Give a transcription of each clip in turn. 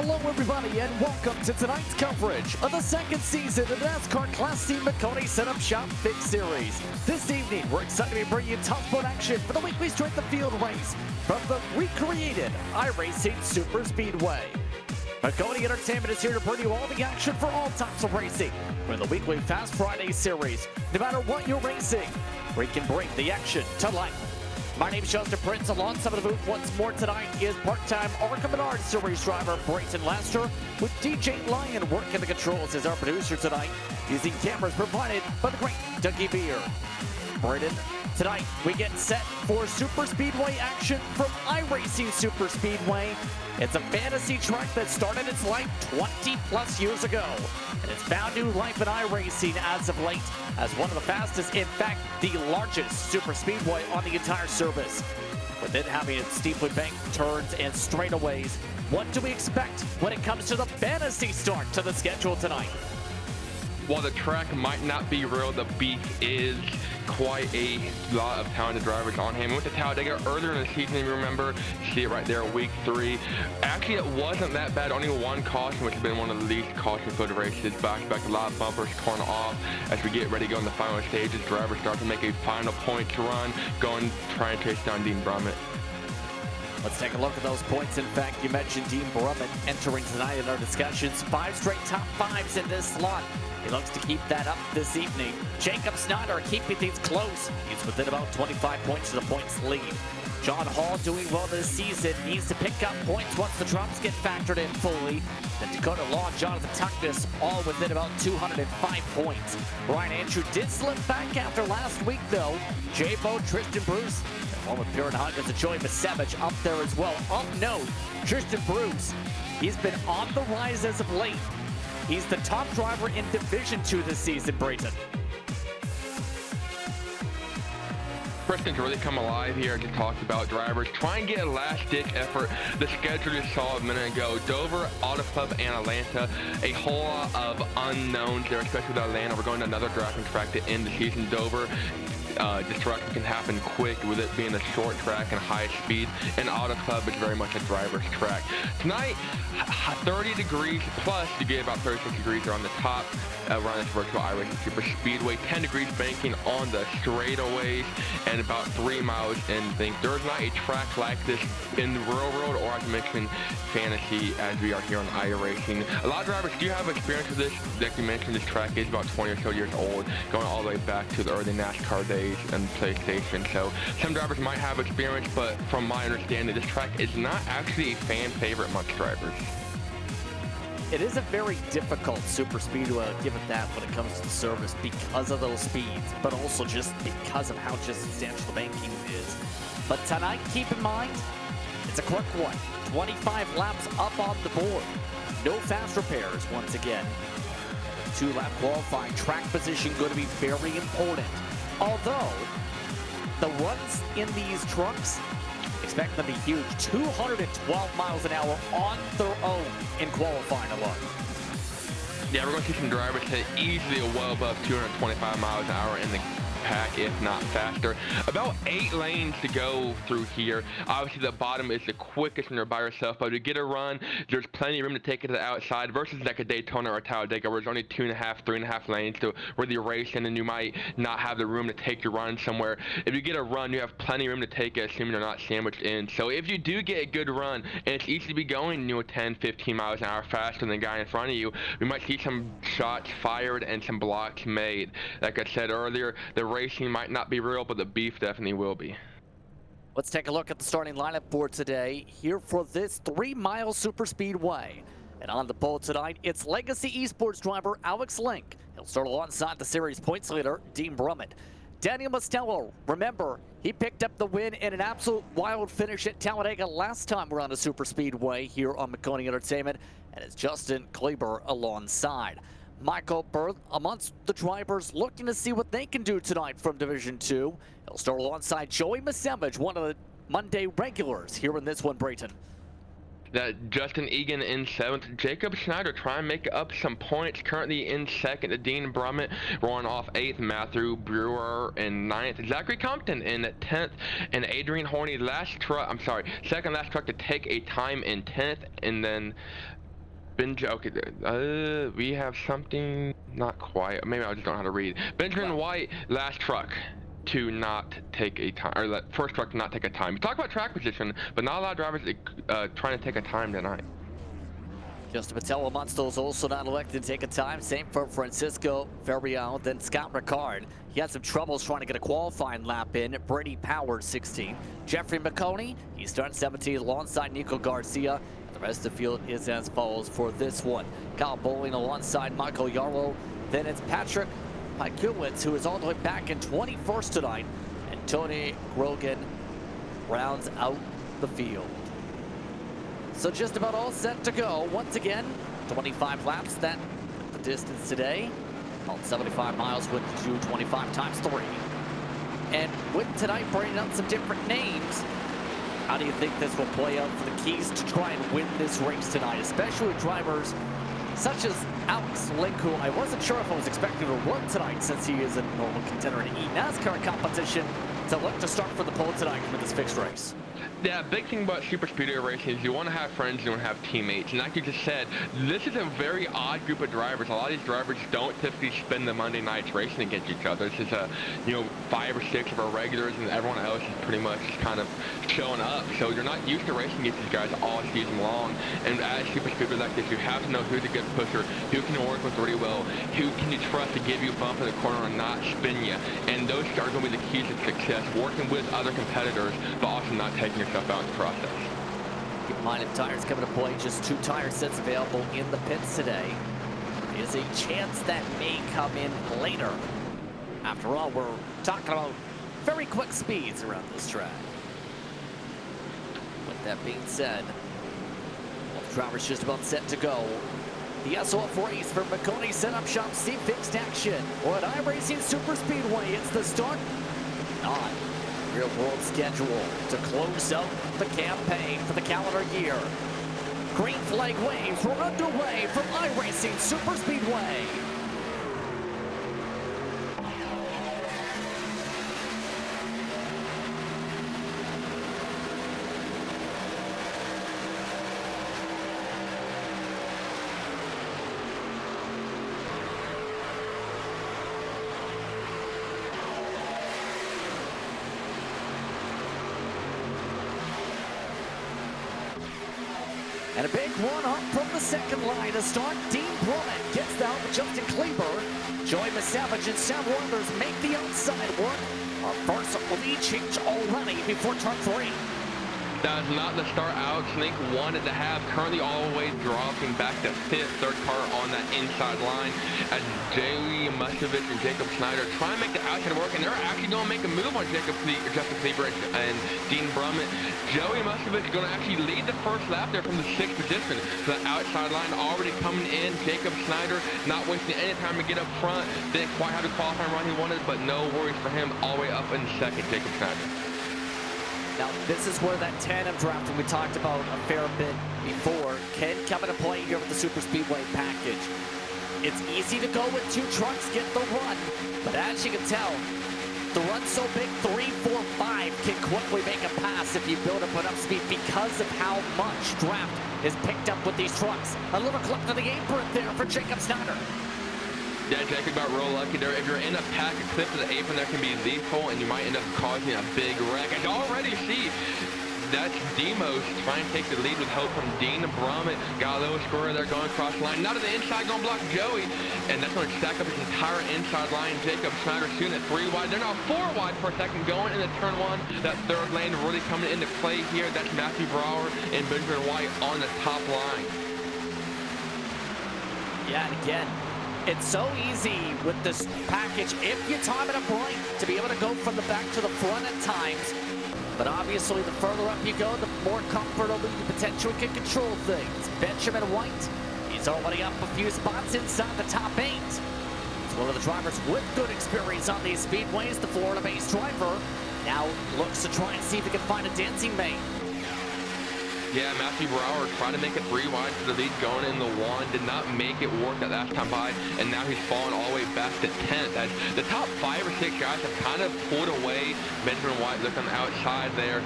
Hello everybody and welcome to tonight's coverage of the second season of the NASCAR Class C Maconi Setup Shop Fix Series. This evening we're excited to be bringing you top sport action for the weekly strength of field race from the recreated iRacing Super Speedway. Maconi Entertainment is here to bring you all the action for all types of racing from the weekly Fast Friday series. No matter what you're racing, we can bring the action to life. My name is Justin Prince. Alongside of the booth once more tonight is part-time ARCA Menard Series driver Brayton Laster, with DJ Lyon working the controls as our producer tonight, using cameras provided by the great Dougie Beer. Brayton, tonight we get set for Super Speedway action from iRacing Super Speedway. It's a fantasy track that started its life 20 plus years ago, and it's found new life in iRacing as of late as one of the fastest, in fact, the largest super speedway on the entire service. With it having its steeply banked turns and straightaways, what do we expect when it comes to the fantasy start to the schedule tonight? While the track might not be real, the beef is quite a lot of talented drivers on hand. We went to Talladega earlier in the season, if you remember. You see it right there, week 3. Actually, it wasn't that bad. Only one caution, which has been one of the least caution-filled races. Back-to-back, a lot of bumpers torn off. As we get ready to go in the final stages, drivers start to make a final points run, try and chase down Dean Brummett. Let's take a look at those points. In fact, you mentioned Dean Brummett entering tonight in our discussions. 5 straight top 5s in this slot. He looks to keep that up this evening. Jacob Snyder keeping things close. He's within about 25 points to the points lead. John Hall doing well this season. Needs to pick up points once the drops get factored in fully. Then Dakota Law and Jonathan Tuckness all within about 205 points. Ryan Andrew did slip back after last week though. J-Bo, Tristan Bruce, and one with Pierre Huggins and Joey Masevich up there as well. Up note, Tristan Bruce, he's been on the rise as of late. He's the top driver in Division 2 this season, Brayton. Tristan's really come alive here to talk about drivers. Try and get a last-ditch effort. The schedule you saw a minute ago. Dover, Auto Club, and Atlanta. A whole lot of unknowns there, especially with Atlanta. We're going to another drafting track to end the season. Dover, destruction can happen quick with it being a short track and high speed, and Auto Club is very much a driver's track. Tonight, 30 degrees plus, you get about 36 degrees around the top around this virtual iRacing Super Speedway, 10 degrees banking on the straightaways, and about 3 miles in length. There's not a track like this in the real world, or as mentioned, fantasy, as we are here on iRacing. A lot of drivers do have experience with this. Like you mentioned, this track is about 20 or so years old, going all the way back to the early NASCAR days and PlayStation. So some drivers might have experience, but from my understanding, this track is not actually a fan favorite amongst drivers. It is a very difficult super speedway, I'll give it that, when it comes to the service because of those speeds, but also just because of how just substantial the banking is. But tonight, keep in mind, it's a quick one. 25 laps up on the board. No fast repairs once again. 2-lap qualifying, track position going to be very important. Although, the runs in these trucks, expect them to be huge. 212 miles an hour on their own in qualifying alone. Yeah, we're going to see some drivers hit easily well above 225 miles an hour in the pack, if not faster. About 8 lanes to go through here. Obviously, the bottom is the quickest when you're by yourself, but to get a run, there's plenty of room to take it to the outside versus like a Daytona or a Talladega where there's only 2.5, 3.5 lanes to where you're racing, and you might not have the room to take your run somewhere. If you get a run, you have plenty of room to take it, assuming you're not sandwiched in. So if you do get a good run, and it's easy to be going 10, 15 miles an hour faster than the guy in front of you, we might see some shots fired and some blocks made. Like I said earlier, the racing might not be real, but the beef definitely will be. Let's take a look at the starting lineup for today here for this 3-mile super speedway. And on the pole tonight, it's Legacy Esports driver Alex Link. He'll start alongside the series points leader, Dean Brummett. Daniel Mostello, remember, he picked up the win in an absolute wild finish at Talladega last time we're on a super speedway here on Maconi Entertainment, and it's Justin Kleber alongside. Michael Berth amongst the drivers looking to see what they can do tonight from Division 2. He'll start alongside Joey Masevich, one of the Monday regulars here in this one, Brayton. That Justin Egan in 7th. Jacob Schneider trying to make up some points. Currently in 2nd. Dean Brummett rolling off 8th. Matthew Brewer in 9th. Zachary Compton in 10th. And Adrian Horney second last truck to take a time in 10th. And then we have something, not quite. Maybe I just don't know how to read. Benjamin White, last truck to not take a time, or first truck to not take a time. You talk about track position, but not a lot of drivers trying to take a time tonight. Justin Patel Munstall's also not elected to take a time. Same for Francisco Ferrial. Then Scott Ricard. He had some troubles trying to get a qualifying lap in. Brady Powers, 16. Jeffrey Maconi, he's starting 17 alongside Nico Garcia. And the rest of the field is as follows for this one. Kyle Bowling alongside Michael Yarlow. Then it's Patrick Pajkiewicz, who is all the way back in 21st tonight. And Tony Grogan rounds out the field. So just about all set to go. Once again, 25 laps, that the distance today. About 75 miles with 225 times 3. And with tonight bringing out some different names, how do you think this will play out for the Keys to try and win this race tonight, especially with drivers such as Alex Link, who I wasn't sure if I was expecting to work tonight since he is a normal contender in NASCAR competition, to look to start for the pole tonight with this fixed race. Yeah, big thing about super speedway racing is you want to have friends, you want to have teammates. And like you just said, this is a very odd group of drivers. A lot of these drivers don't typically spend the Monday nights racing against each other. This is 5 or 6 of our regulars, and everyone else is pretty much kind of showing up. So you're not used to racing against these guys all season long. And as super speedway like this, you have to know who's a good pusher, who can work with really well, who can you trust to give you a bump in the corner and not spin you. And those are going to be the keys to success, working with other competitors, but also not taking yourself out in the process. Keep in mind, if tires come into play, just 2 tire sets available in the pits today. There's a chance that may come in later. After all, we're talking about very quick speeds around this track. With that being said, well, the driver's just about set to go. The S.O.F race for Maconi Setup Shop C Fixed Action. Or at iRacing Super Speedway, it's the start on real world schedule to close out the campaign for the calendar year. Green flag waves were underway from iRacing Super Speedway. And a big one up from the second line to start. Dean Brummett gets the help of Justin Kleber. Joey Savage and Sam Werther's make the outside work. Our first lead change already before turn 3. That is not the start Alex Link wanted to have. Currently all the way dropping back to 5th, third car on that inside line as Joey Musovich and Jacob Schneider try and make the outside work, and they're actually going to make a move on Justin Kleber and Dean Brummett. Joey Musovich is going to actually lead the first lap there from the 6th position. So that outside line already coming in. Jacob Schneider not wasting any time to get up front. Didn't quite have the qualifying run he wanted, but no worries for him all the way up in 2nd, Jacob Schneider. Now, this is where that tandem drafting we talked about a fair bit before can come into play here with the Super Speedway package. It's easy to go with 2 trucks, get the run, but as you can tell, the run's so big, 3, 4, 5 can quickly make a pass if you build up enough speed because of how much draft is picked up with these trucks. A little clip to the apron there for Jacob Schneider. Yeah, Jacob got real lucky there. If you're in a pack, a clip to the apron there can be lethal, and you might end up causing a big wreck. I already see that's Demos trying to take the lead with help from Dean Brummett. Got a little square there going across the line. Now to the inside, going to block Joey, and that's going to stack up his entire inside line. Jacob Schneider soon at 3 wide. They're now 4 wide per second going into turn 1. That third lane really coming into play here. That's Matthew Brower and Benjamin White on the top line. Yeah, and again, it's so easy with this package, if you time it up right, to be able to go from the back to the front at times. But obviously, the further up you go, the more comfortably you potentially can control things. Benjamin White, he's already up a few spots inside the top 8. He's one of the drivers with good experience on these speedways. The Florida-based driver now looks to try and see if he can find a dancing mate. Yeah, Matthew Brower tried to make it 3 wide for the lead going in the 1. Did not make it work that last time by, and now he's fallen all the way back to 10th. As the top 5 or 6 guys have kind of pulled away. Benjamin White looking outside there.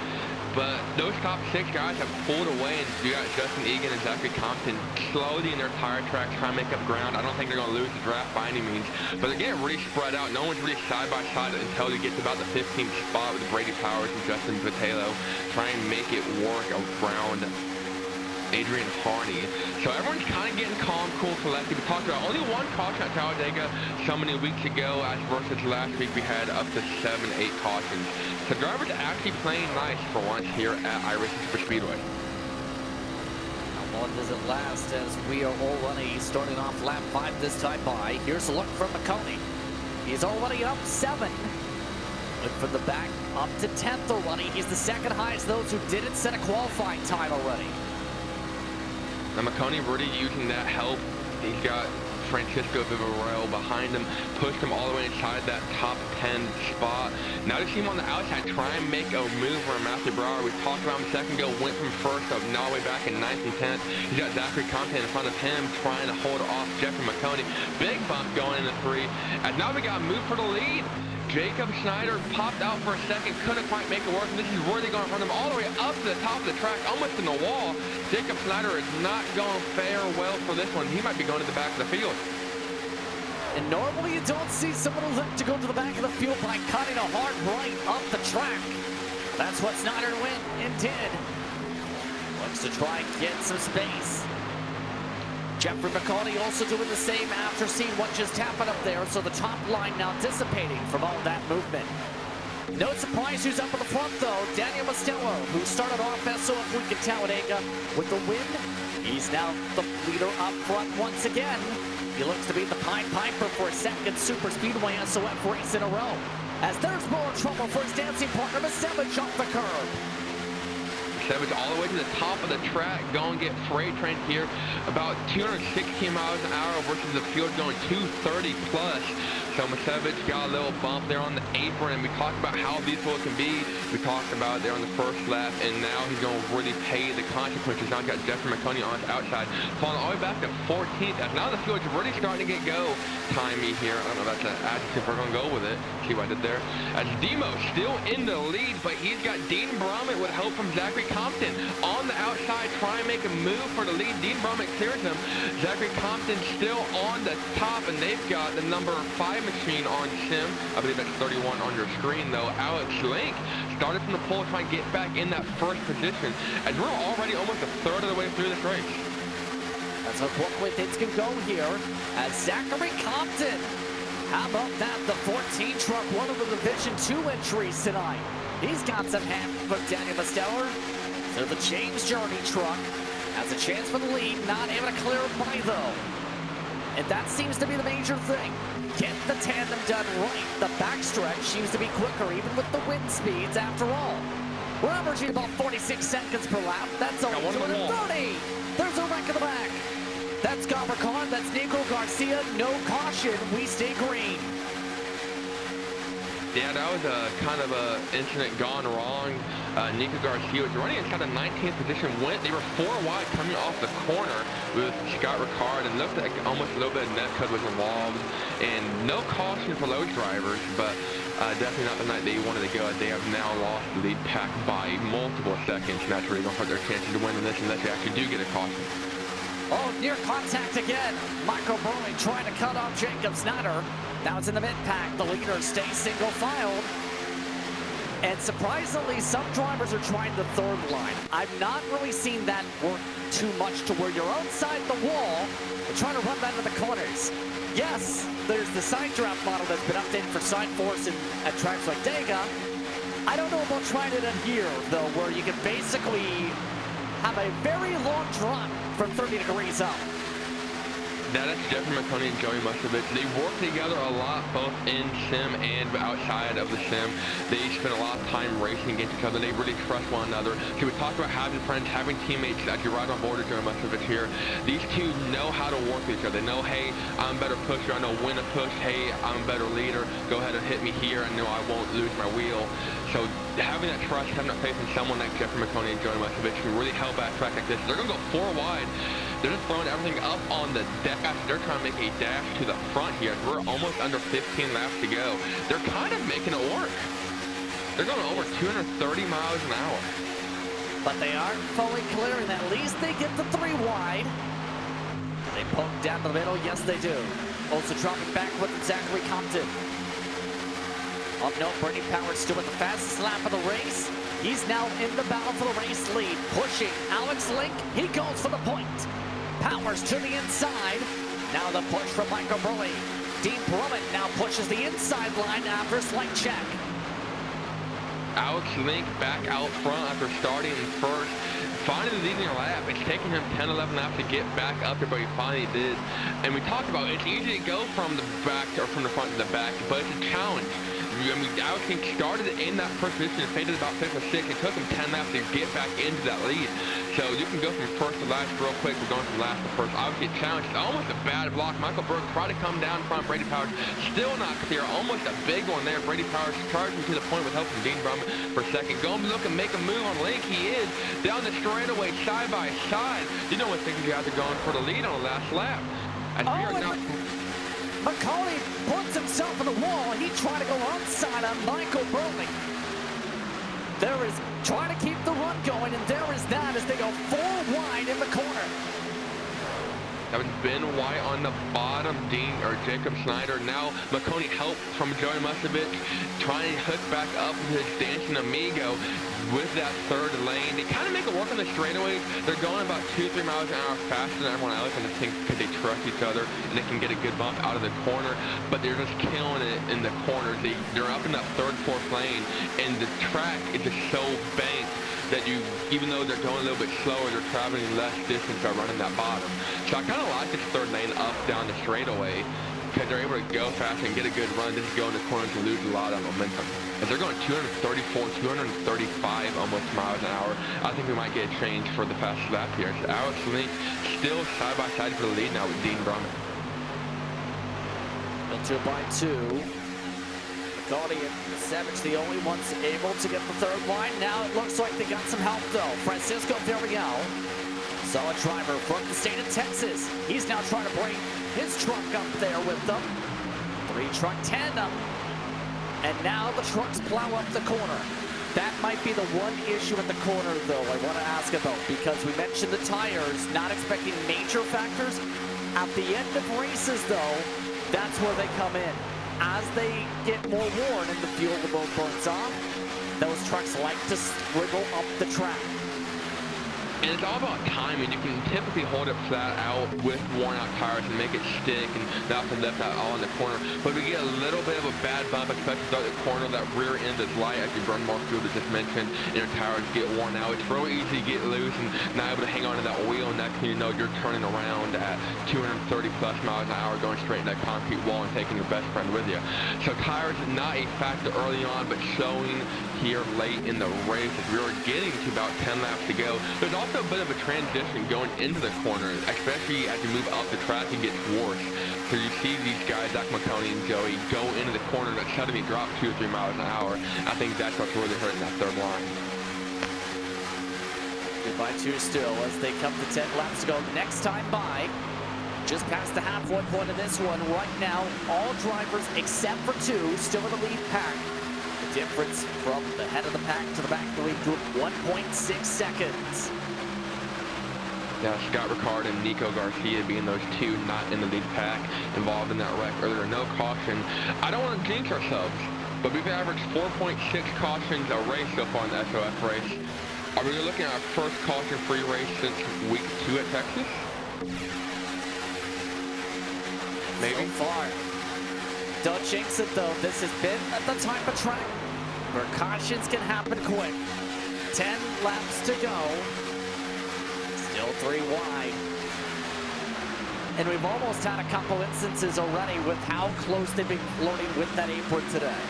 but those top 6 guys have pulled away, and you got Justin Egan and Zachary Compton slowly in their tire tracks trying to make up ground. I don't think they're going to lose the draft by any means, but they're getting really spread out. No one's really side by side until you get to about the 15th spot with Brady Powers and Justin Vitello trying to make it work around Adrian Harney. So everyone's kind of getting calm, cool, collected. We talked about only one caution at Talladega so many weeks ago, as versus last week we had up to 7, 8 cautions. So drivers are actually playing nice for once here at iRacing Superspeedway. How long does it last as we are already starting off lap 5 this time by? Here's a look from Maconi. He's already up 7. Look from the back up to 10th already. He's the second highest those who didn't set a qualifying time already. Now Maconi really using that help. He's got Francisco Vivarello behind him, pushed him all the way inside that top 10 spot. Now to see him on the outside try and make a move for Matthew Brower. We talked about him a second ago, went from first up now way back in 9th and 10th. He's got Zachary Compton in front of him trying to hold off Jeffrey Maconi. Big bump going into 3. And now we got a move for the lead. Jacob Schneider popped out for a second, couldn't quite make it work, and this is really going to run him all the way up to the top of the track, almost in the wall. Jacob Schneider is not going fare well for this one. He might be going to the back of the field. And normally you don't see someone look to go to the back of the field by cutting a hard right up the track. That's what Schneider went and did. Looks to try and get some space. Jeffrey Maconi also doing the same after seeing what just happened up there, so the top line now dissipating from all that movement. No surprise who's up in the front though, Daniel Mostello, who started off S.O.F week at Talladega with the win. He's now the leader up front once again. He looks to be the Pied Piper for a second Super Speedway S.O.F race in a row. As there's more trouble for his dancing partner, Savage off the curb. Savage all the way to the top of the track, going to get freight train here, about 216 miles an hour versus the field going 230 plus. So Savage got a little bump there on the apron, and we talked about how beautiful it can be. We talked about it there on the first lap, and now he's going to really pay the consequences. Now he's got Jeffrey Maconi on his outside, falling all the way back to 14th. As now the field's really starting to get go timey here. I don't know if that's an adjective, we're going to go with it. See what I did there? As Demo still in the lead, but he's got Dean Brummett with help from Zachary Compton on the outside, trying to make a move for the lead. Dean Brummett clears him. Zachary Compton still on the top, and they've got the number 5 machine on sim. I believe that's 31 on your screen though. Alex Link started from the pole trying to get back in that first position, and we're already almost a third of the way through this race. That's how quickly things can go here as Zachary Compton. How about that? The 14 truck, one of the Division 2 entries tonight. He's got some hand from Daniel Mostello. So the James Journey truck has a chance for the lead, not able to clear it by though. And that seems to be the major thing. Get the tandem done right. The backstretch seems to be quicker, even with the wind speeds after all. We're averaging about 46 seconds per lap. That's only 230. There's a wreck in the back. That's Gobber Khan, that's Nico Garcia. No caution, we stay green. Yeah, that was a kind of a incident gone wrong. Nico Garcia was running inside the 19th position. They were 4 wide coming off the corner with Scott Ricard, and looked like almost a little bit of net cut was involved. And no caution for those drivers, but definitely not the night they wanted to go. They have now lost the lead pack by multiple seconds, and that's really going to hurt their chances to win this unless they actually do get a caution. Oh, near contact again. Michael Brewing trying to cut off Jacob Schneider. Now it's in the mid-pack. The leader stays single-filed. And surprisingly, some drivers are trying the third line. I've not really seen that work too much to where you're outside the wall and trying to run that into the corners. Yes, there's the side draft model that's been updated for side force at tracks like Dega. I don't know about trying it in here, though, where you can basically have a very long drop from 30 degrees up. That's Jeffrey Maconi and Joey Musovich. They work together a lot, both in sim and outside of the sim. They spend a lot of time racing against each other. They really trust one another. So we talked about having friends, having teammates as you ride on board with Joey Musovich here. These two know how to work with each other. They know, hey, I'm a better pusher. I know when to push. Hey, I'm a better leader. Go ahead and hit me here. I know I won't lose my wheel. So having that trust, having that faith in someone like Jeffrey Maconi and Joey Musovich can really help at a track like this. They're going to go 4 wide. They're just throwing everything up on the deck. They're trying to make a dash to the front here. We're almost under 15 laps to go. They're kind of making it work. They're going over 230 miles an hour. but they aren't fully clearing. At least they get the 3 wide. They poke down the middle. Yes, they do. Also dropping back with Zachary Compton. Up note, Brady Powers still with the fastest lap of the race. He's now in the battle for the race lead. Pushing Alex Link. He goes for the point. Powers to the inside. Now the push from Michael Burley. Dean Brummett now pushes the inside line after a slight check. Alex Link back out front after starting first. Finally leading a lap. It's taken him 10-11 laps to get back up there, but he finally did. And we talked about it's easy to go from the back or from the front to the back, but it's a challenge. I mean, Alex Link started in that first position and faded about 5th or 6th. It took him 10 laps to get back into that lead. So you can go from first to last real quick. We're going from last to first. Obviously, a challenge. It's almost a bad block. Michael Berg tried to come down in front of Brady Powers. Still not clear. Almost a big one there. Brady Powers charging to the point with help from Dean Brummett for a second. Going to look and make a move on Link. He is down the straightaway side by side. You know what things guys are going for the lead on the last lap. As we are now... Maconi puts himself on the wall. He tried to go onside on Michael Burley. There is trying to keep the run going, and there is that as they go 4 wide in the corner. That was Ben White on the bottom, Jacob Snyder. Now Maconi help from Joey Musovich, trying to hook back up with his dancing amigo with that third lane. They kind of make it work on the straightaways. They're going about 2-3 miles an hour faster than everyone else, and I think because they trust each other and they can get a good bump out of the corner, but they're just killing it in the corners. They're up in that 3rd, 4th lane, and the track is just so banked that even though they're going a little bit slower, they're traveling less distance by running that bottom. So I kind of like this 3rd lane up down the straightaway because they're able to go fast and get a good run. Just go in the corners and lose a lot of momentum. As they're going 234, 235 almost miles an hour, I think we might get a change for the fastest lap here. So Alex Link still side by side for the lead now with Dean Brummett. 2 by 2. Maconi and Savage, the only ones able to get the 3rd line. Now it looks like they got some help though. Francisco Villarreal, solid driver from the state of Texas. He's now trying to bring his truck up there with them. 3-truck tandem. And now the trucks plow up the corner. That might be the one issue in the corner though I want to ask about, because we mentioned the tires, not expecting major factors. At the end of races though, that's where they come in. As they get more worn and the fuel burns off, those trucks like to wiggle up the track. And it's all about timing. You can typically hold it flat out with worn out tires and make it stick and not to lift that all in the corner. But we get a little bit of a bad bump, especially throughout the corner, that rear end is light as you burn more fuel, as just mentioned, and your tires get worn out. It's real easy to get loose and not able to hang on to that wheel, and next thing you know, you're turning around at 230 plus miles an hour, going straight into that concrete wall and taking your best friend with you. So tires is not a factor early on, but showing here late in the race as we were getting to about 10 laps to go. There's also a bit of a transition going into the corner, especially as you move up the track, it gets worse. So you see these guys like Maconi and Joey go into the corner that suddenly drop 2 or 3 miles an hour. I think that's what's really hurting that 3rd line. 2 by 2 still as they come to 10 laps to go. Next time by, just past the halfway point of this one. Right now, all drivers except for 2 still in the lead pack. The difference from the head of the pack to the back of the lead group, 1.6 seconds. Yeah, Scott Ricard and Nico Garcia being those 2 not in the lead pack involved in that wreck earlier. No caution. I don't want to jinx ourselves, but we've averaged 4.6 cautions a race so far in the S.O.F race. Are we looking at our first caution-free race since week 2 at Texas? Maybe. So far. Don't jinx it though. This has been the type of track where cautions can happen quick. 10 laps to go. Still 3 wide. And we've almost had a couple instances already with how close they've been floating with that apron today.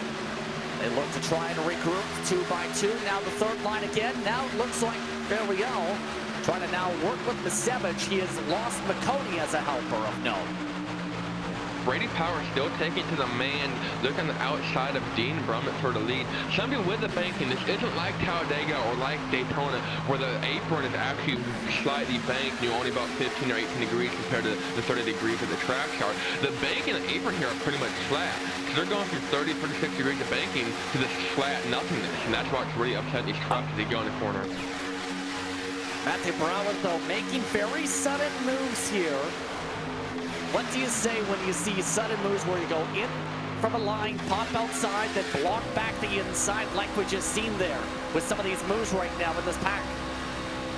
They look to try and regroup 2 by 2. Now the 3rd line again. Now it looks like Villarreal trying to now work with Savage. He has lost Maconi as a helper of note. Brady Powers still taking to the man, looking on the outside of Dean Brummett for the lead. Something with the banking. This isn't like Talladega or like Daytona, where the apron is actually slightly banked, only about 15 or 18 degrees compared to the 30 degrees of the tracks are. The bank and the apron here are pretty much flat. So they're going from 30, 36 degrees of banking to this flat nothingness, and that's what's really upsetting these trucks as they go in the corner. Matthew Brower, though, making very sudden moves here. What do you say when you see sudden moves where you go in from a line, pop outside, then block back the inside like we just seen there with some of these moves right now in this pack?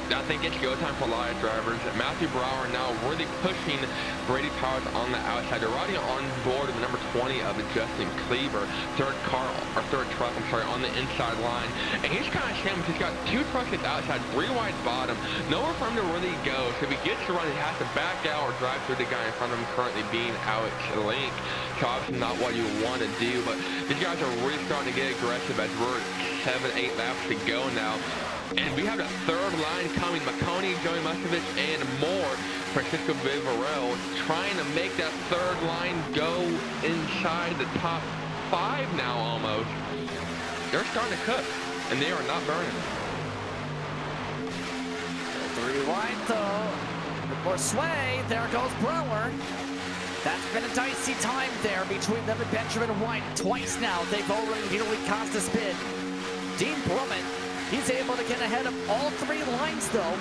I think it's go time for a lot of drivers. Matthew Brower now really pushing Brady Powers on the outside. They're riding on board with the number 20 of Justin Cleaver, third truck, on the inside line. And he's kind of sandwiched. He's got two trucks at the outside, three wide bottom, nowhere for him to really go. So if he gets to run, he has to back out or drive through the guy in front of him currently being Alex Link. So obviously not what you want to do, but these guys are really starting to get aggressive as we're 7-8 laps to go now. And we have a third line coming. Maconi, Joey Muscovich, and more. Francisco Vivarel trying to make that third line go inside the top 5 now almost. They're starting to cook, and they are not burning. 3 wide though. More sway. There goes Brower. That's been a dicey time there between them and Benjamin White. Twice now they've already nearly cost a spin. Dean Brummett, he's able to get ahead of all 3 lines though.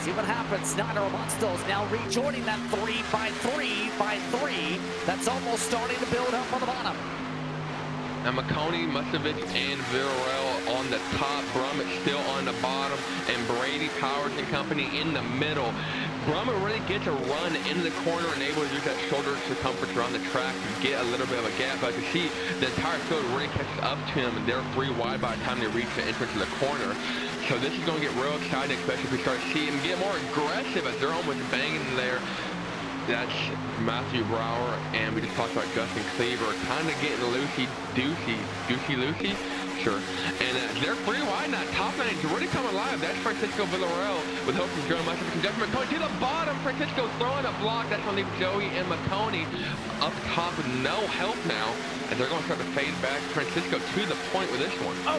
See what happens. Snyder Monsters now rejoining that 3 by 3 that's almost starting to build up on the bottom. And Maconi, Muscovich, and Villarreal on the top. Brummett still on the bottom. And Brady Powers and company in the middle. Brummett really gets a run into the corner and able to use that shoulder circumference around the track to get a little bit of a gap. But you see, the entire field really catches up to him, and they're 3 wide by the time they reach the entrance of the corner. So this is going to get real exciting, especially if we start seeing him get more aggressive as they're almost banging there. That's Matthew Brower, and we just talked about Justin Cleaver, kind of getting loosey. Sure. And they're 3 wide now. Top 9 is really coming alive. That's Francisco Villarreal with help from Joey Muscovich and Justin Maconi to the bottom. Francisco throwing a block. That's going to leave Joey and Maconi up top with no help now. And they're going to start to fade back. Francisco to the point with this one. Oh!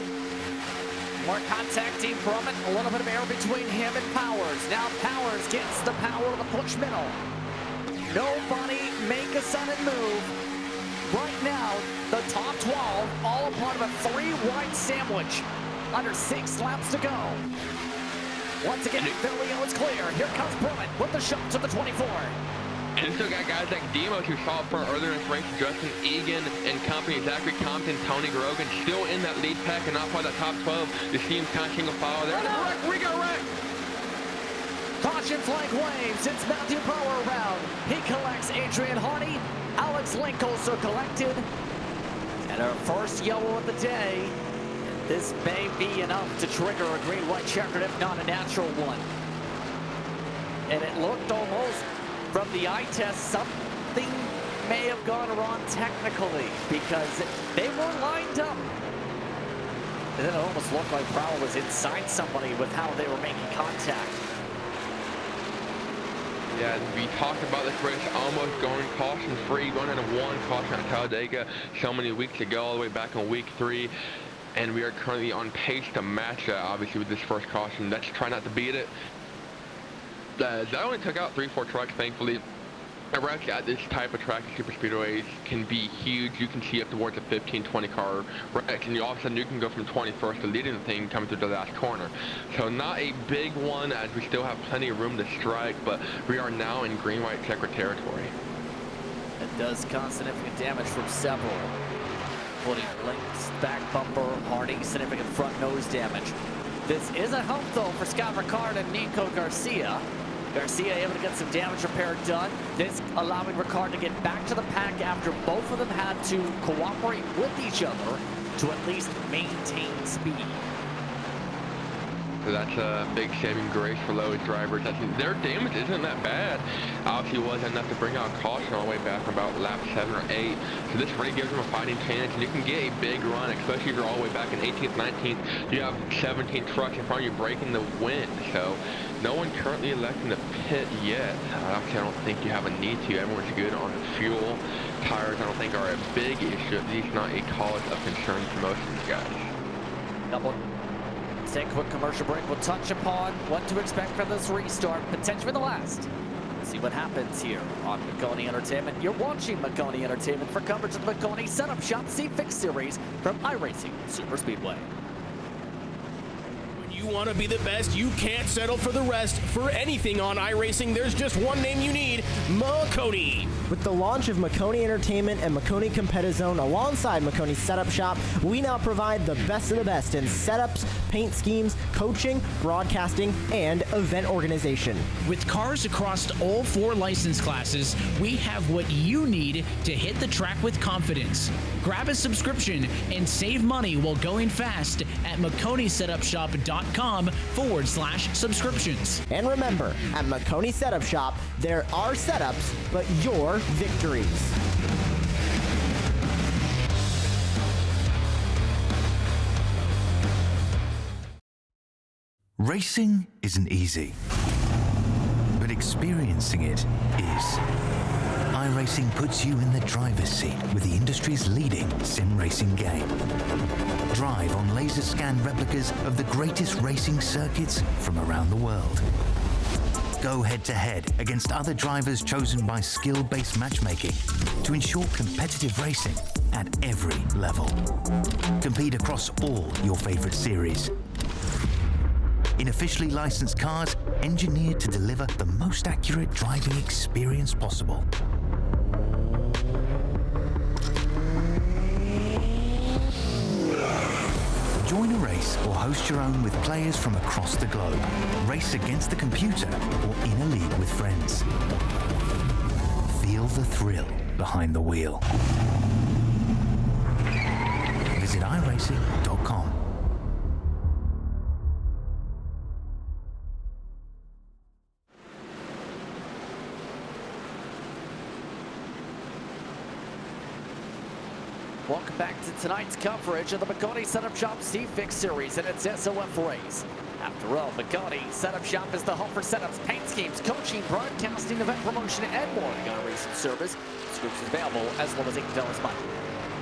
More contact, Dean Brummett. A little bit of air between him and Powers. Now Powers gets the power of the push middle. Nobody make a sudden move. Right now, the top 12, all a part of a 3 wide sandwich. Under 6 laps to go. Once again, Villarreal is clear. Here comes Brummett with the shot to the 24. And still got guys like Demos who saw for earlier in this race, Justin Egan and company, Zachary Compton, Tony Grogan, still in that lead pack and not part of the top 12. You see him kind of single file there. We got wrecked. Caution flag waves. It's Matthew Brower around. He collects Adrian Hardy. Alex Link also collected. And our first yellow of the day. And this may be enough to trigger a green-white checkered, if not a natural one. And it looked almost, from the eye test, something may have gone wrong technically because they were lined up. And then it almost looked like Brower was inside somebody with how they were making contact. Yeah, we talked about this race almost going caution-free, running a 1 caution at Talladega so many weeks ago, all the way back in week 3. And we are currently on pace to match that, obviously, with this first caution. Let's try not to beat it. That only took out 3-4 trucks, thankfully. A wreck at this type of track, super speedways, can be huge. You can see up towards a 15-20 car wreck, and all of a sudden you can go from 21st to leading the thing coming through the last corner. So not a big one, as we still have plenty of room to strike, but we are now in green-white checker territory. It does cause significant damage from several, including Link's back bumper, Hardy, significant front nose damage. This is a help though for Scott Ricard and Nico Garcia. Garcia able to get some damage repair done. This allowing Ricard to get back to the pack after both of them had to cooperate with each other to at least maintain speed. So that's a big saving grace for Lowe's drivers. Their damage isn't that bad. Obviously it wasn't enough to bring out caution all the way back from about lap 7 or 8. So this really gives them a fighting chance, and you can get a big run, especially if you're all the way back in 18th, 19th. You have 17 trucks in front of you breaking the wind. So no one currently electing to pit yet. Obviously I don't think you have a need to. Everyone's good on fuel. Tires I don't think are a big issue, at least not a cause of concern for most of these guys. Take a quick commercial break. We'll touch upon what to expect for this restart, potentially the last. See what happens here on Maconi Entertainment. You're watching Maconi Entertainment for coverage of the Maconi Setup Shop C-Fix Series from iRacing Super Speedway. When you you want to be the best, you can't settle for the rest. For anything on iRacing, there's just one name you need, Maconi. With the launch of Maconi Entertainment and Maconi Competizone alongside Maconi Setup Shop, we now provide the best of the best in setups, paint schemes, coaching, broadcasting, and event organization. With cars across all 4 license classes, we have what you need to hit the track with confidence. Grab a subscription and save money while going fast at MaconiSetupShop.com/subscriptions. And remember, at Maconi Setup Shop, there are setups, but your victories. Racing isn't easy, but experiencing it is. iRacing puts you in the driver's seat with the industry's leading sim racing game. Drive on laser scan replicas of the greatest racing circuits from around the world. Go head-to-head against other drivers chosen by skill-based matchmaking to ensure competitive racing at every level. Compete across all your favorite series. In officially licensed cars, engineered to deliver the most accurate driving experience possible. Join a race or host your own with players from across the globe. Race against the computer or in a league with friends. Feel the thrill behind the wheel. Visit iRacing.com. Welcome back to tonight's coverage of the Maconi Setup Shop C-Fix Series and its S.O.F race. After all, Maconi Setup Shop is the home for setups, paint schemes, coaching, broadcasting, event promotion, and more iRacing service. Subscriptions available as low as $8 a month.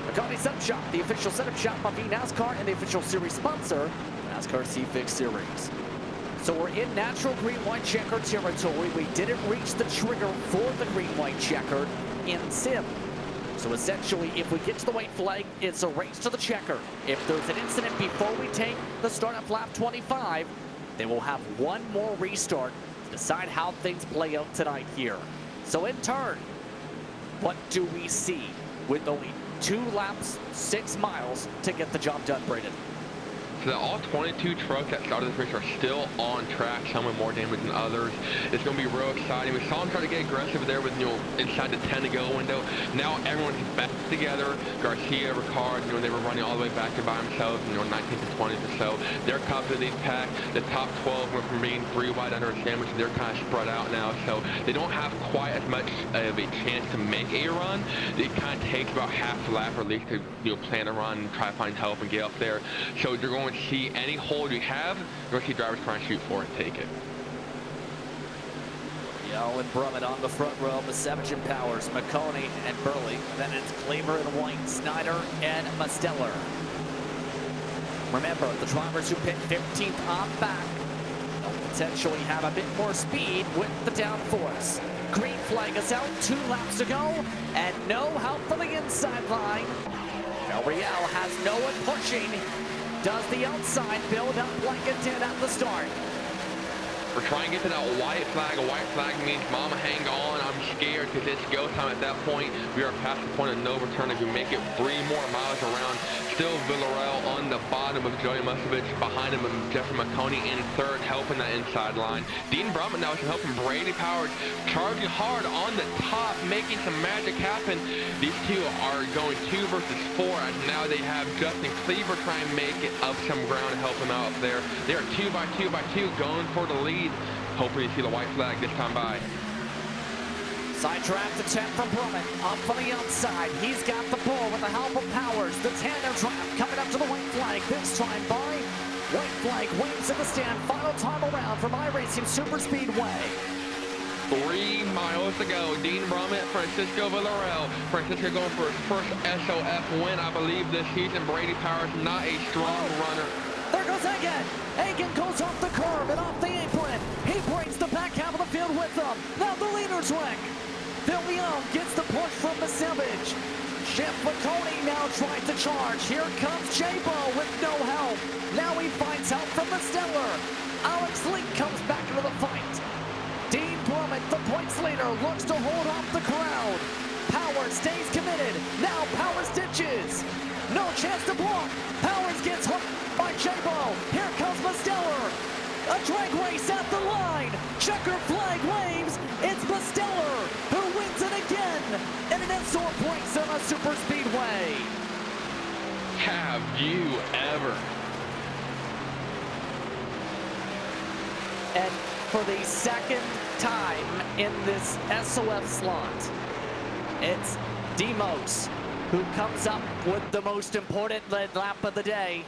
Maconi Setup Shop, the official setup shop of NASCAR and the official series sponsor, NASCAR C-Fix Series. So we're in natural green-white checker territory. We didn't reach the trigger for the green-white checker in sim. So essentially, if we get to the white flag, it's a race to the checker. If there's an incident before we take the start of lap 25, then we'll have one more restart to decide how things play out tonight here. So in turn, what do we see with only 2 laps, 6 miles to get the job done, Braden? So all 22 trucks that started this race are still on track, some with more damage than others. It's going to be real exciting. We saw them try to get aggressive there with, inside the 10 to go window. Now everyone's back together. Garcia, Ricard, they were running all the way back there by themselves, 19th and 20th or so. They're completely packed. The top 12 went from being 3 wide under a sandwich. They're kind of spread out now, so they don't have quite as much of a chance to make a run. It kind of takes about half a lap or at least to plan a run and try to find help and get up there. So they're going to see any hole you have, you're going to see drivers trying to shoot for it, take it. Yell and Brummett on the front row, Savage and Powers, Maconi and Burley. Then it's Cleaver and White, Snyder and Masteller. Remember, the drivers who pit 15th on back will potentially have a bit more speed with the downforce. Green flag is out, 2 laps to go, and no help from the inside line. Riel has no one pushing. Does the outside build up like it did at the start? We're trying to get to that white flag. A white flag means, mama, hang on, I'm scared, because it's go time at that point. We are past the point of no return. If we make it 3 more miles around, still Villarreal on the bottom of Joey Musovich, behind him Jeffrey Maconi in 3rd, helping that inside line. Dean Brummett now is helping Brady Powers, charging hard on the top, making some magic happen. These two are going 2 versus 4, and now they have Justin Cleaver trying to make it up some ground to help him out up there. They are 2 by 2 by 2 going for the lead. Hopefully you see the white flag this time by. Side draft attempt from Brummett. Up from the outside. He's got the ball with the help of Powers. The tandem draft coming up to the white flag. This time by. White flag waves in the stand. Final time around from iRacing Super Speedway. 3 miles to go. Dean Brummett, Francisco Villarreal. Francisco going for his first S.O.F win, I believe, this season. Brady Powers, not a strong runner. There goes Egan. Egan goes off the curb and off the apron. He breaks the back half of the field with them. Now the leader's wreck. Villion gets the push from the Savage. shift. Maconi now tries to charge. Here comes J-Bo with no help. Now he finds help from the Stellar. Alex Link comes back into the fight. Dean Brummett, the points leader, looks to hold off the crowd. Powers stays committed. Now Powers ditches. No chance to block. Powers gets hooked by J-Bo. Here comes Stellar. A drag race at the line. Checker flag waves. It's Stellar who wins it again in an S.O.F race on a super speedway. Have you ever? And for the second time in this S.O.F slot, it's Demos who comes up with the most important lap of the day.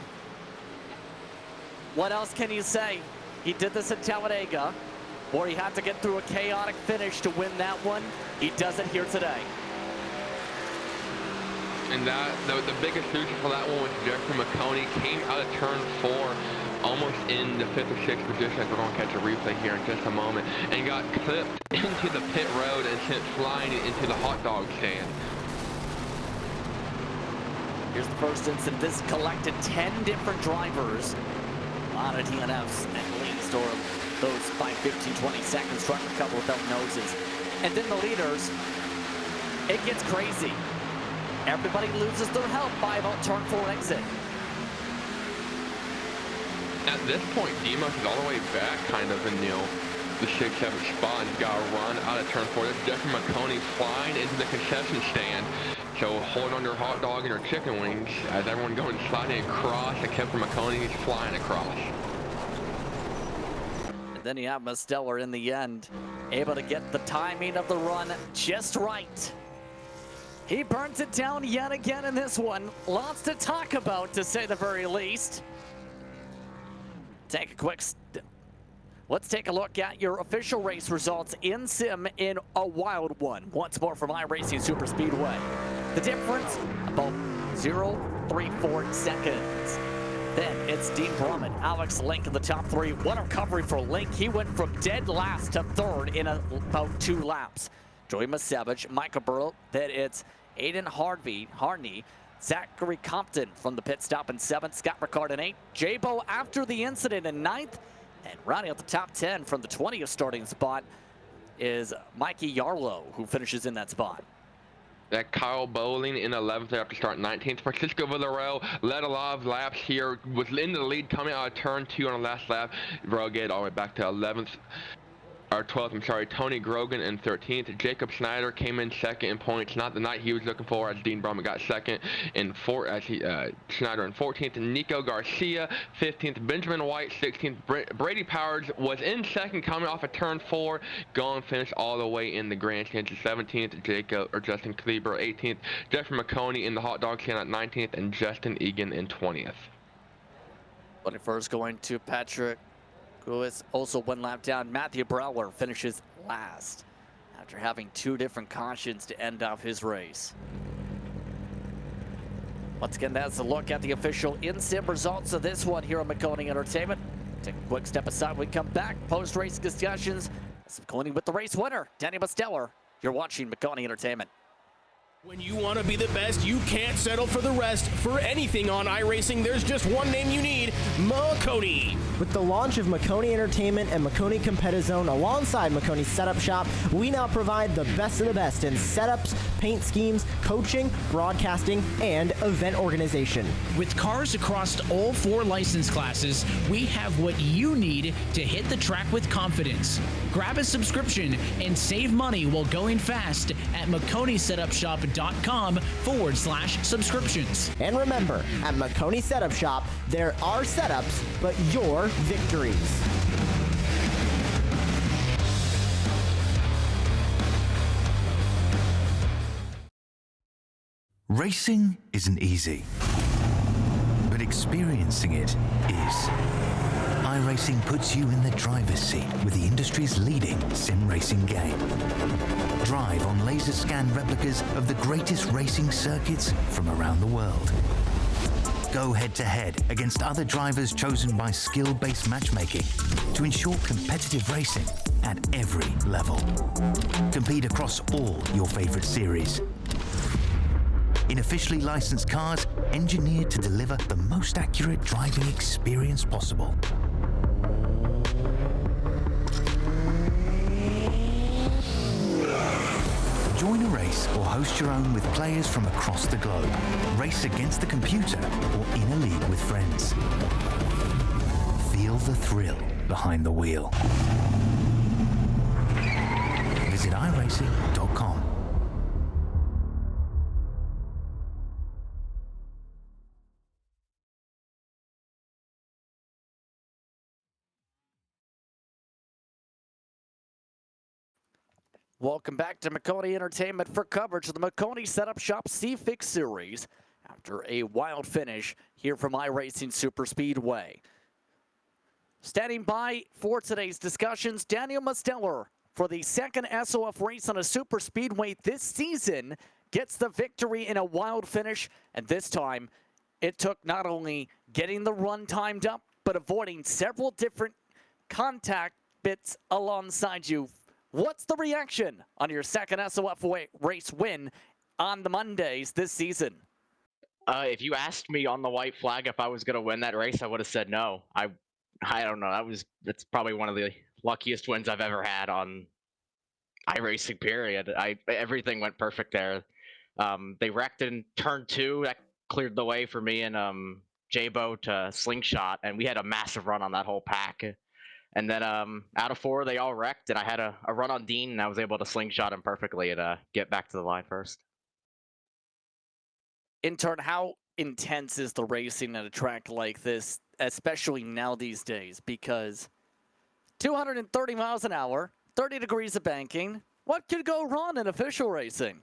What else can you say? He did this at Talladega, or he had to get through a chaotic finish to win that one. He does it here today. And that the biggest loser for that one was Jeffrey Maconi. Came out of turn 4 almost in the 5th or 6th position, as we're going to catch a replay here in just a moment, and got clipped into the pit road and sent flying into the hot dog stand. Here's the first incident. This collected 10 different drivers. A lot of DNFs at least, or those 5, 15, 20 seconds, trying to recover without noses. And then the leaders, it gets crazy. Everybody loses their help by about turn 4 exit. At this point, Demos is all the way back, kind of in the 6, 7 spot. He's got to run out of turn 4. That's Jeffrey Maconi flying into the concession stand. So hold on your hot dog and your chicken wings as everyone going sliding across, except for Maconi, he's flying across. And then you have Stellar in the end, able to get the timing of the run just right. He burns it down yet again in this one. Lots to talk about, to say the very least. Take a quick let's take a look at your official race results in sim in a wild one. Once more from iRacing Super Speedway. The difference, about 0.34 seconds. Then it's Dean Brummett, Alex Link in the top 3. What a recovery for Link. He went from dead last to 3rd in about 2 laps. Joey Masevich, Michael Burrow. Then it's Aiden Harney, Zachary Compton from the pit stop in 7th, Scott Ricard in 8th, J-Bo after the incident in 9th, and rounding out the top 10 from the 20th starting spot is Mikey Yarlow, who finishes in that spot. That Kyle Bowling in 11th after start 19th. Francisco Villarreal led a lot of laps here, was in the lead coming out of turn 2 on the last lap. Relegated all the way back to 11th. Or 12th, I'm sorry, Tony Grogan in 13th. Jacob Snyder came in 2nd in points, not the night he was looking for, as Dean Brummett got 2nd in Snyder in 14th. Nico Garcia 15th. Benjamin White 16th. Brady Powers was in 2nd coming off of turn 4, going finish all the way in the grandstands to 17th. Justin Kleber 18th. Jeffrey Maconi in the hot dog stand at 19th, and Justin Egan in 20th. 21st going to Patrick, who is also 1 lap down. Matthew Brower finishes last after having 2 different cautions to end off his race. Once again, that's a look at the official in-sim results of this one here on Maconi Entertainment. Take a quick step aside. We come back, post-race discussions. It's Maconi with the race winner, Danny Stellar. You're watching Maconi Entertainment. When you want to be the best, you can't settle for the rest. For anything on iRacing, there's just one name you need, Maconi. With the launch of Maconi Entertainment and Maconi Competizone alongside Maconi Setup Shop, we now provide the best of the best in setups, paint schemes, coaching, broadcasting, and event organization. With cars across all 4 license classes, we have what you need to hit the track with confidence. Grab a subscription and save money while going fast at MaconiSetupShop.com/subscriptions. And remember, at Maconi Setup Shop, there are setups, but your victories. Racing isn't easy, but experiencing it is. iRacing puts you in the driver's seat with the industry's leading sim racing game. Drive on laser scan replicas of the greatest racing circuits from around the world. Go head-to-head against other drivers chosen by skill-based matchmaking to ensure competitive racing at every level. Compete across all your favorite series. in officially licensed cars engineered to deliver the most accurate driving experience possible. Join a race or host your own with players from across the globe. Race against the computer or in a league with friends. Feel the thrill behind the wheel. Visit iRacing.com. Welcome back to Maconi Entertainment for coverage of the Maconi Setup Shop C-Fix Series after a wild finish here from iRacing Super Speedway. Standing by for today's discussions, Daniel Mosteller for the second S.O.F race on a super speedway this season gets the victory in a wild finish, and this time it took not only getting the run timed up, but avoiding several different contact bits alongside you. What's the reaction on your second S.O.F race win on the Mondays this season? If you asked me on the white flag if I was going to win that race, I would have said no. I don't know. That's probably one of the luckiest wins I've ever had on iRacing. Period. Everything went perfect there. They wrecked in turn 2. That cleared the way for me and J-Bo to slingshot, and we had a massive run on that whole pack. And then out of 4, they all wrecked, and I had a run on Dean, and I was able to slingshot him perfectly and get back to the line first. In turn, how intense is the racing at a track like this, especially now these days? Because 230 miles an hour, 30 degrees of banking, what could go wrong in official racing?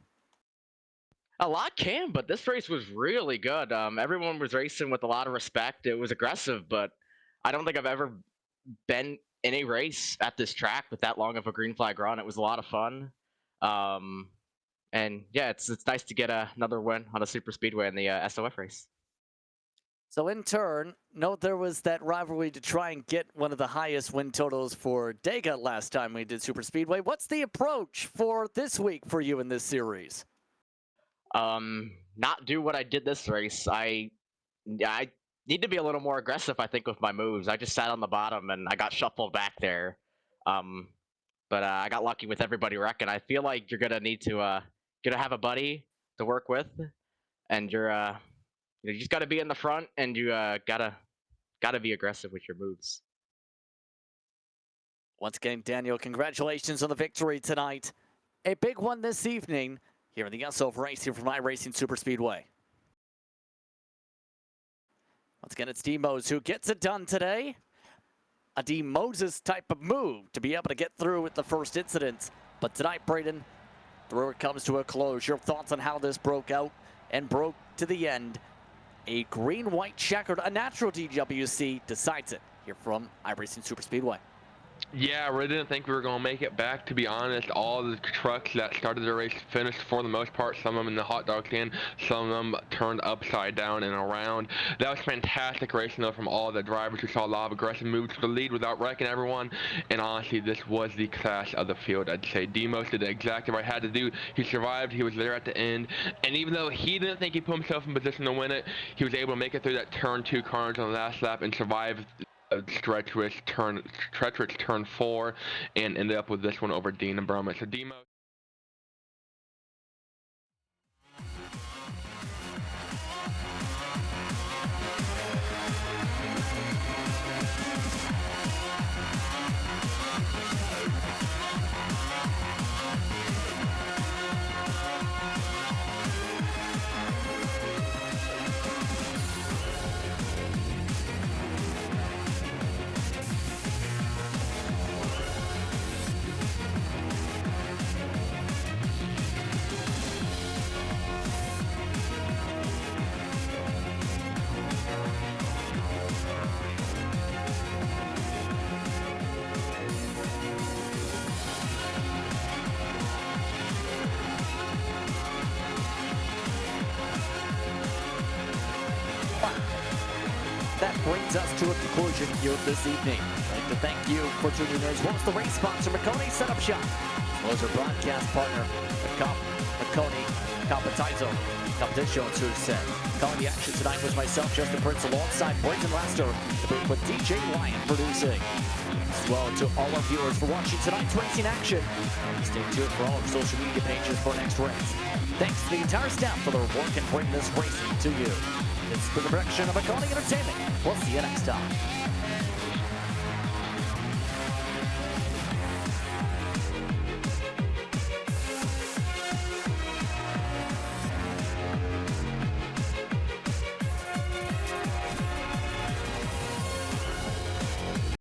A lot can, but this race was really good. Everyone was racing with a lot of respect. It was aggressive, but I don't think I've ever been in a race at this track with that long of a green flag run. It was a lot of fun. And yeah, it's nice to get another win on a super speedway in the S.O.F race. So in turn, note there was that rivalry to try and get one of the highest win totals for Dega last time we did super speedway. What's the approach for this week for you in this series? Not do what I did this race. I need to be a little more aggressive, I think, with my moves. I just sat on the bottom and I got shuffled back there. But I got lucky with everybody wrecking. I feel like you're gonna need to have a buddy to work with, and you just gotta be in the front, and you gotta be aggressive with your moves. Once again, Daniel, congratulations on the victory tonight. A big one this evening here in the S.O.F race here from iRacing Super Speedway. Once again, it's D Moses who gets it done today. A D Moses type of move to be able to get through with the first incidents. But tonight, Braden, through it comes to a close. Your thoughts on how this broke out and broke to the end. A green-white checkered, a natural DWC decides it here from iRacing Super Speedway. Yeah, I really didn't think we were going to make it back, to be honest. All the trucks that started the race finished for the most part. Some of them in the hot dog stand, some of them turned upside down and around. That was fantastic racing, though, from all the drivers. We saw a lot of aggressive moves to the lead without wrecking everyone. And honestly, this was the class of the field, I'd say. Demos did exactly what I had to do. He survived. He was there at the end. And even though he didn't think he put himself in position to win it, he was able to make it through that turn 2 carnage on the last lap and survive treacherous turn 4 and ended up with this one over Dean and Brumman. So Demo. That brings us to a conclusion here this evening. I'd like to thank you for tuning in, as well as the race sponsor, Maconi Setup Shop, as well as our broadcast partner, Maconi Competition to set. Calling the action tonight was myself, Justin Prince, alongside Brenton Lester, the booth with DJ Ryan producing. As well to all our viewers for watching tonight's racing action. Stay tuned for all our social media pages for next race. Thanks to the entire staff for their work in bringing this racing to you. It's been the production of Maconi Entertainment. We'll see you next time.